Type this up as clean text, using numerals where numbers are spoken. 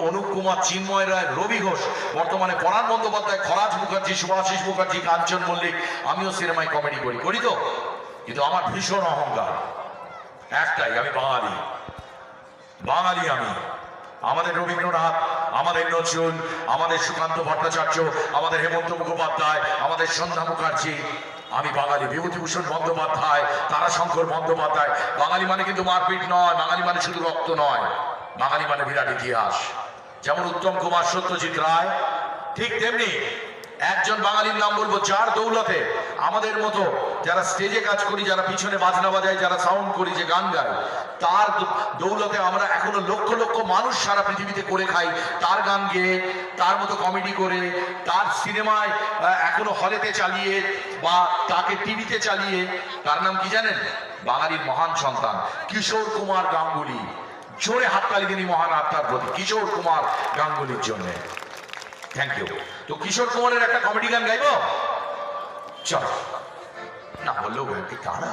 অনুপ কুমার, চিন্ময় রায়, রবি ঘোষ, বর্তমানে পরাণ বন্দ্যোপাধ্যায়, খরাজ মুখার্জি, শুভাশিস মুখার্জি, কাঞ্চন মল্লিক। আমিও সিনেমায় কমেডি করি তো, কিন্তু আমার ভীষণ অহংকার একটাই, আমি বাঙালি। আমি। আমাদের রবীন্দ্রনাথ, আমাদের নজরুল, আমাদের সুকান্ত ভট্টাচার্য, আমাদের হেমন্ত মুখোপাধ্যায়, আমাদের সন্ধ্যা মুখার্জি। আমি বাঙালি। বিভূতিভূষণ বন্দ্যোপাধ্যায়, তারাশঙ্কর বন্দ্যোপাধ্যায়। বাঙালি মানে কিন্তু মারপিট নয়, বাঙালি মানে শুধু রক্ত নয়, বাঙালি মানে বিরাট ইতিহাস। যেমন উত্তম কুমার, সত্যজিৎ রায়, ঠিক তেমনি একজন বাঙালির নাম বলবো যার দৌলতে আমাদের মতো যারা স্টেজে কাজ করি, যারা পিছনে বাজনা বাজায়, যারা সাউন্ড করি, যে গান গায়, তার দৌলতে আমরা এখনো লক্ষ লক্ষ মানুষ সারা পৃথিবীতে করে খাই। তার গান গেয়ে, তার মতো কমেডি করে, তার সিনেমায় এখনো হলেতে চালিয়ে বা তাকে টিভিতে চালিয়ে। তার নাম কি জানেন? বাঙালির মহান সন্তান কিশোর কুমার গাঙ্গুলি। জোরে হাততালি দিন মহান আত্মার প্রতি, কিশোর কুমার গাঙ্গুলির জন্য। Thank you. তো কিশোর কুমারের একটা কমেডি গান গাইব? চল, না বললেও কারা